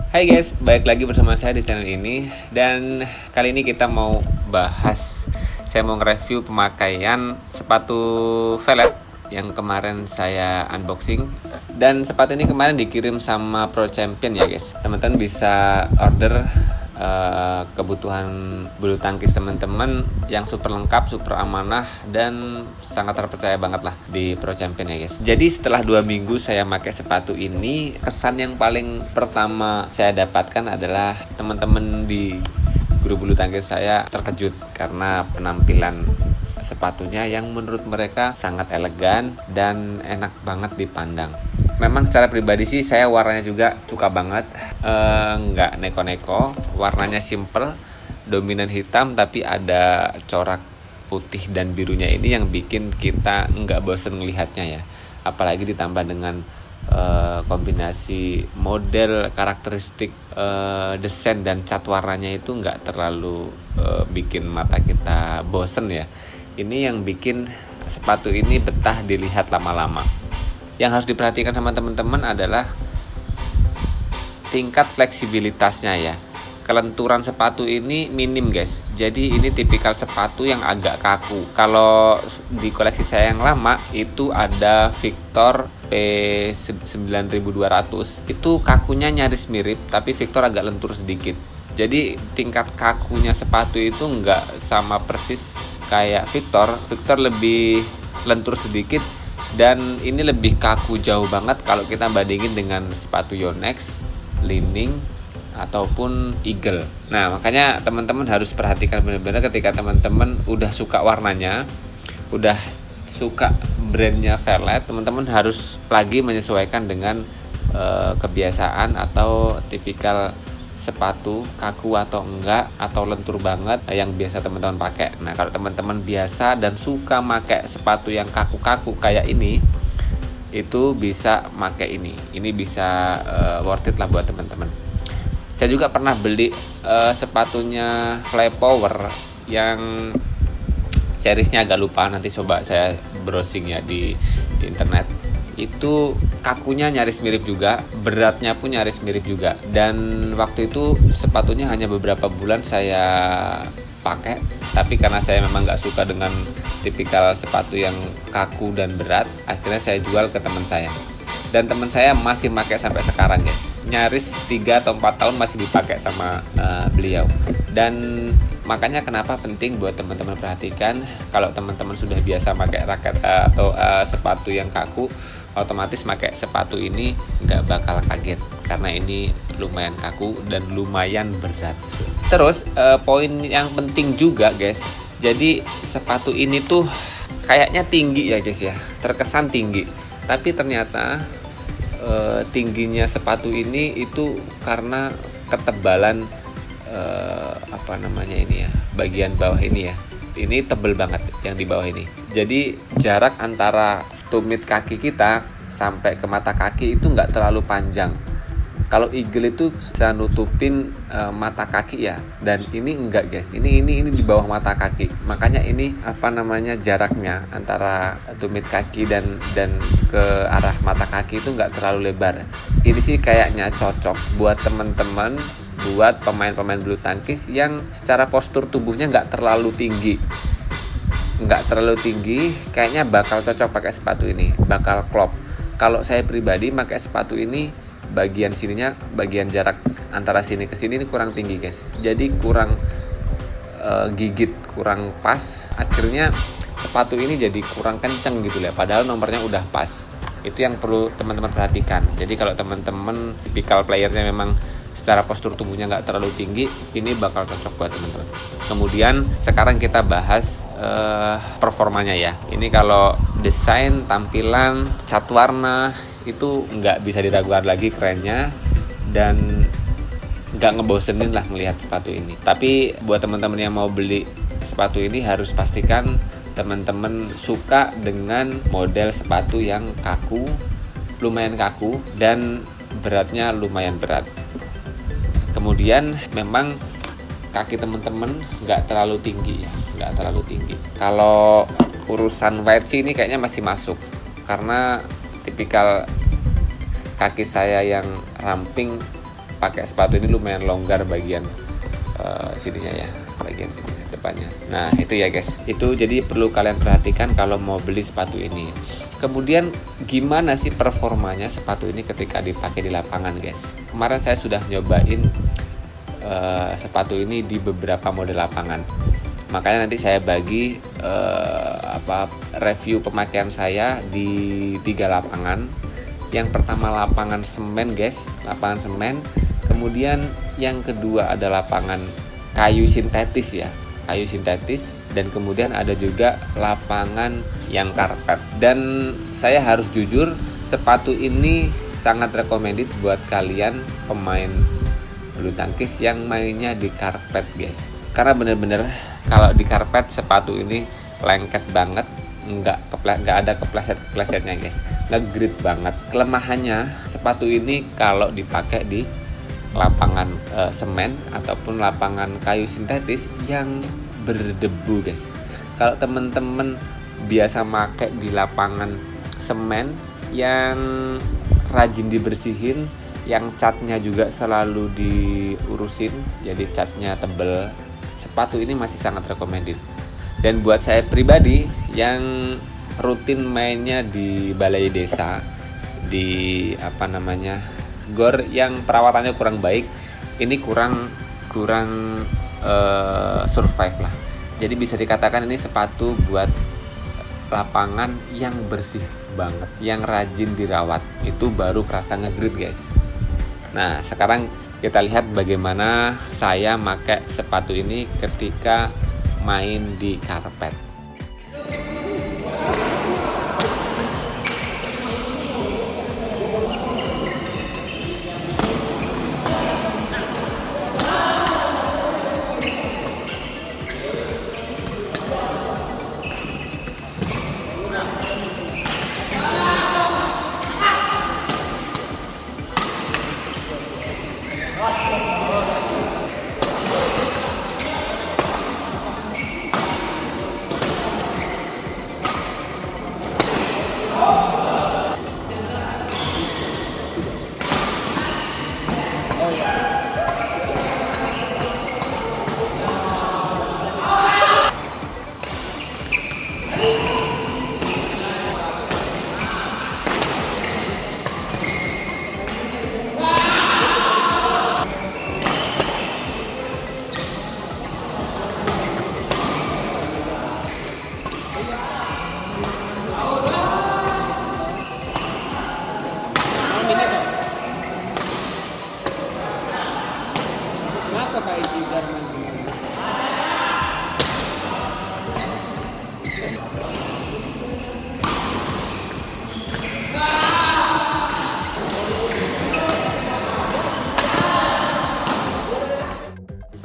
Hai guys, balik lagi bersama saya di channel ini. Dan kali ini kita mau saya mau nge-review pemakaian sepatu velg yang kemarin saya unboxing. Dan sepatu ini kemarin dikirim sama Pro Champion ya guys. Teman-teman bisa order kebutuhan bulu tangkis teman-teman yang super lengkap, super amanah, dan sangat terpercaya banget lah di Pro Champion ya guys. Jadi setelah 2 minggu saya pakai sepatu ini, kesan yang paling pertama saya dapatkan adalah teman-teman di grup bulu tangkis saya terkejut karena penampilan sepatunya yang menurut mereka sangat elegan dan enak banget dipandang. Memang secara pribadi sih saya warnanya juga suka banget, nggak neko-neko, warnanya simple, dominan hitam tapi ada corak putih dan birunya ini yang bikin kita nggak bosen ngelihatnya ya. Apalagi ditambah dengan kombinasi model, karakteristik, desain dan cat warnanya itu nggak terlalu bikin mata kita bosen ya. Ini yang bikin sepatu ini betah dilihat lama-lama. Yang harus diperhatikan sama teman-teman adalah tingkat fleksibilitasnya ya. Kelenturan sepatu ini minim guys. Jadi ini tipikal sepatu yang agak kaku. Kalau di koleksi saya yang lama itu ada Victor P9200. Itu kakunya nyaris mirip, tapi Victor agak lentur sedikit. Jadi tingkat kakunya sepatu itu nggak sama persis kayak Victor. Victor lebih lentur sedikit. Dan ini lebih kaku jauh banget kalau kita bandingin dengan sepatu Yonex, Li-Ning, ataupun Eagle. Nah makanya teman-teman harus perhatikan benar-benar ketika teman-teman udah suka warnanya, udah suka brandnya velg, teman-teman harus lagi menyesuaikan dengan kebiasaan atau tipikal sepatu kaku atau enggak, atau lentur banget yang biasa teman-teman pakai. Nah kalau teman-teman biasa dan suka pakai sepatu yang kaku-kaku kayak ini, itu bisa pakai ini bisa worth it lah buat teman-teman. Saya juga pernah beli sepatunya Fly Power yang seriesnya agak lupa, nanti coba saya browsing ya di internet. Itu kakunya nyaris mirip juga, beratnya pun nyaris mirip juga. Dan waktu itu sepatunya hanya beberapa bulan saya pakai, tapi karena saya memang nggak suka dengan tipikal sepatu yang kaku dan berat, akhirnya saya jual ke teman saya. Dan teman saya masih pakai sampai sekarang ya, nyaris 3 atau 4 tahun masih dipakai sama beliau. Dan makanya kenapa penting buat teman-teman perhatikan, kalau teman-teman sudah biasa pakai raket atau sepatu yang kaku, otomatis pakai sepatu ini nggak bakal kaget karena ini lumayan kaku dan lumayan berat. Terus poin yang penting juga guys, jadi sepatu ini tuh kayaknya tinggi ya guys ya, terkesan tinggi, tapi ternyata tingginya sepatu ini itu karena ketebalan bagian bawah ini ya. Ini tebel banget yang di bawah ini. Jadi jarak antara tumit kaki kita sampai ke mata kaki itu nggak terlalu panjang. Kalau Eagle itu bisa nutupin mata kaki ya, dan ini enggak guys. Ini di bawah mata kaki. Makanya ini jaraknya antara tumit kaki dan ke arah mata kaki itu nggak terlalu lebar. Ini sih kayaknya cocok buat teman-teman, buat pemain-pemain bulu tangkis yang secara postur tubuhnya nggak terlalu tinggi, kayaknya bakal cocok pakai sepatu ini, bakal klop. Kalau saya pribadi pakai sepatu ini, bagian sininya, bagian jarak antara sini ke sini ini kurang tinggi guys, jadi kurang gigit, kurang pas, akhirnya sepatu ini jadi kurang kenceng gitu ya, padahal nomornya udah pas. Itu yang perlu teman-teman perhatikan. Jadi kalau teman-teman tipikal playernya memang secara postur tubuhnya nggak terlalu tinggi, ini bakal cocok buat teman-teman. Kemudian sekarang kita bahas performanya ya. Ini kalau desain, tampilan, cat warna itu nggak bisa diragukan lagi kerennya, dan nggak ngebosenin lah melihat sepatu ini. Tapi buat teman-teman yang mau beli sepatu ini harus pastikan teman-teman suka dengan model sepatu yang kaku, lumayan kaku, dan beratnya lumayan berat. Kemudian memang kaki teman-teman nggak terlalu tinggi. Kalau urusan weight sih ini kayaknya masih masuk, karena tipikal kaki saya yang ramping pakai sepatu ini lumayan longgar bagian sininya ya, bagian sini depannya. Nah itu ya guys, itu jadi perlu kalian perhatikan kalau mau beli sepatu ini. Kemudian gimana sih performanya sepatu ini ketika dipakai di lapangan guys? Kemarin saya sudah nyobain sepatu ini di beberapa model lapangan, makanya nanti saya bagi review pemakaian saya di 3 lapangan. Yang pertama lapangan semen guys, lapangan semen. Kemudian yang kedua ada lapangan kayu sintetis ya, kayu sintetis. Dan kemudian ada juga lapangan yang karpet. Dan saya harus jujur, sepatu ini sangat recommended buat kalian pemain bulu tangkis yang mainnya di karpet guys. Karena bener-bener kalau di karpet sepatu ini lengket banget, nggak ada kepleset-keplesetnya guys, nge-grip banget. Kelemahannya sepatu ini kalau dipakai di lapangan semen ataupun lapangan kayu sintetis yang berdebu guys. Kalau temen-temen biasa pakai di lapangan semen yang rajin dibersihin, yang catnya juga selalu diurusin, jadi catnya tebel, sepatu ini masih sangat recommended. Dan buat saya pribadi yang rutin mainnya di balai desa, di gor yang perawatannya kurang baik, ini kurang survive lah. Jadi bisa dikatakan ini sepatu buat lapangan yang bersih banget, yang rajin dirawat, itu baru kerasa nge-grip guys. Nah sekarang kita lihat bagaimana saya pakai sepatu ini ketika main di karpet. Kenapa kayak tidak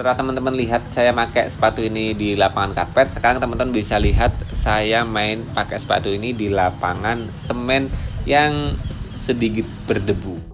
Setelah teman-teman lihat saya pakai sepatu ini di lapangan karpet, sekarang teman-teman bisa lihat saya main pakai sepatu ini di lapangan semen yang sedikit berdebu.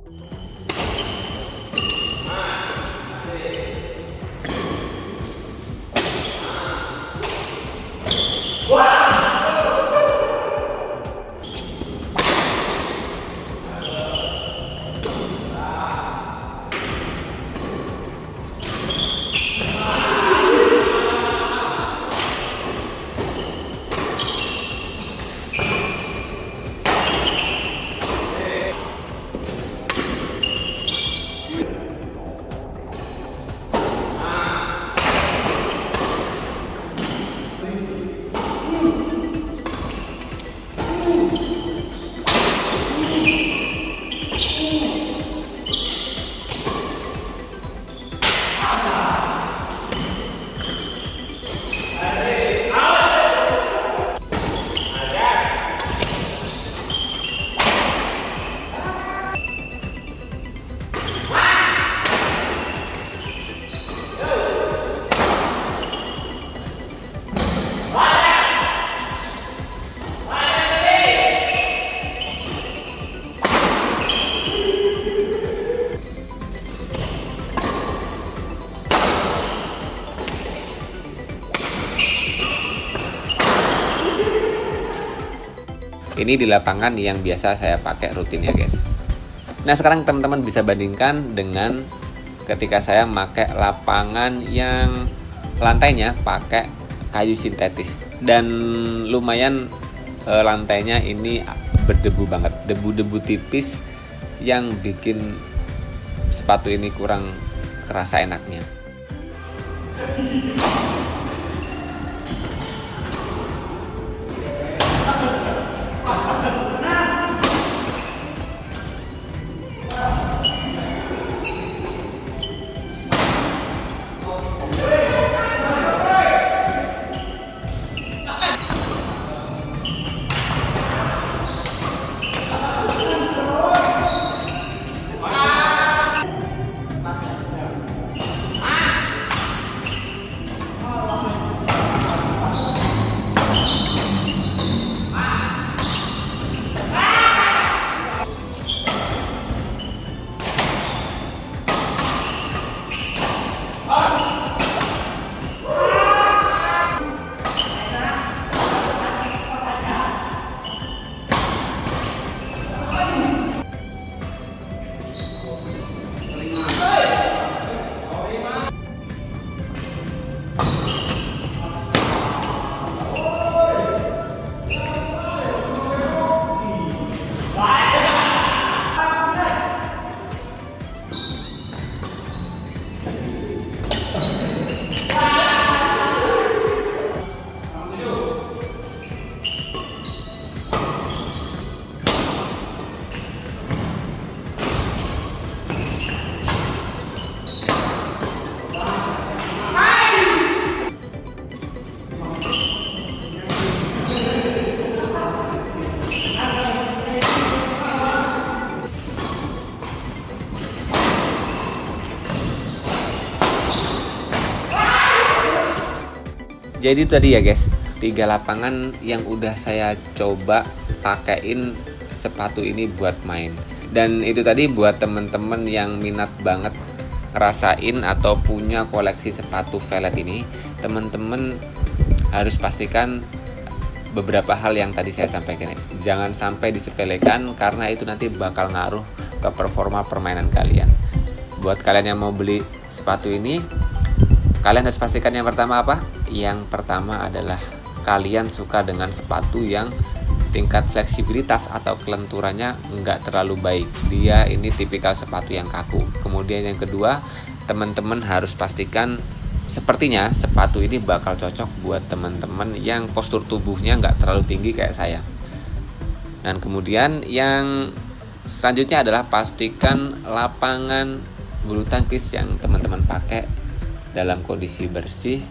Ini di lapangan yang biasa saya pakai rutin ya guys. Nah sekarang teman-teman bisa bandingkan dengan ketika saya pakai lapangan yang lantainya pakai kayu sintetis, dan lumayan lantainya ini berdebu banget, debu-debu tipis yang bikin sepatu ini kurang kerasa enaknya. Jadi tadi ya guys, 3 lapangan yang udah saya coba pakein sepatu ini buat main. Dan itu tadi buat temen-temen yang minat banget ngerasain atau punya koleksi sepatu velg ini, temen-temen harus pastikan beberapa hal yang tadi saya sampaikan guys. Jangan sampai disepelekan karena itu nanti bakal ngaruh ke performa permainan kalian. Buat kalian yang mau beli sepatu ini, kalian harus pastikan yang pertama apa? Yang pertama adalah kalian suka dengan sepatu yang tingkat fleksibilitas atau kelenturannya nggak terlalu baik. Dia ini tipikal sepatu yang kaku. Kemudian yang kedua, teman-teman harus pastikan sepertinya sepatu ini bakal cocok buat teman-teman yang postur tubuhnya nggak terlalu tinggi kayak saya. Dan kemudian yang selanjutnya adalah pastikan lapangan bulu tangkis yang teman-teman pakai dalam kondisi bersih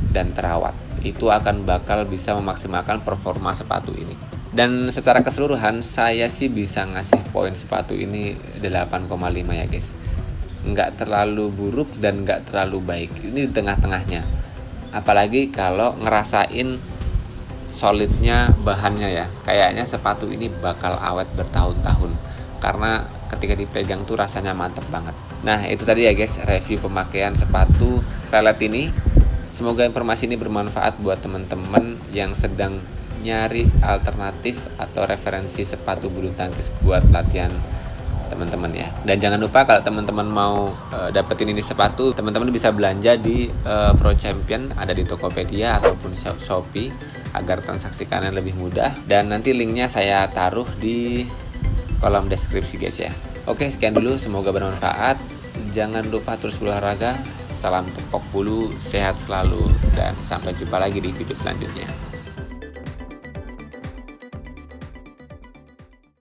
dan terawat. Itu akan bakal bisa memaksimalkan performa sepatu ini. Dan secara keseluruhan saya sih bisa ngasih poin sepatu ini 8,5 ya guys. Nggak terlalu buruk dan nggak terlalu baik. Ini di tengah-tengahnya. Apalagi kalau ngerasain solidnya bahannya ya. Kayaknya sepatu ini bakal awet bertahun-tahun. Karena ketika dipegang tuh rasanya mantep banget. Nah itu tadi ya guys, review pemakaian sepatu velg ini. Semoga informasi ini bermanfaat buat teman-teman yang sedang nyari alternatif atau referensi sepatu bulu tangkis buat latihan teman-teman ya. Dan jangan lupa kalau teman-teman mau dapetin ini sepatu, teman-teman bisa belanja di Pro Champion, ada di Tokopedia ataupun Shopee agar transaksi kalian lebih mudah. Dan nanti linknya saya taruh di kolom deskripsi guys ya. Oke, sekian dulu, semoga bermanfaat. Jangan lupa terus berolahraga. Salam tepok bulu, sehat selalu, dan sampai jumpa lagi di video selanjutnya.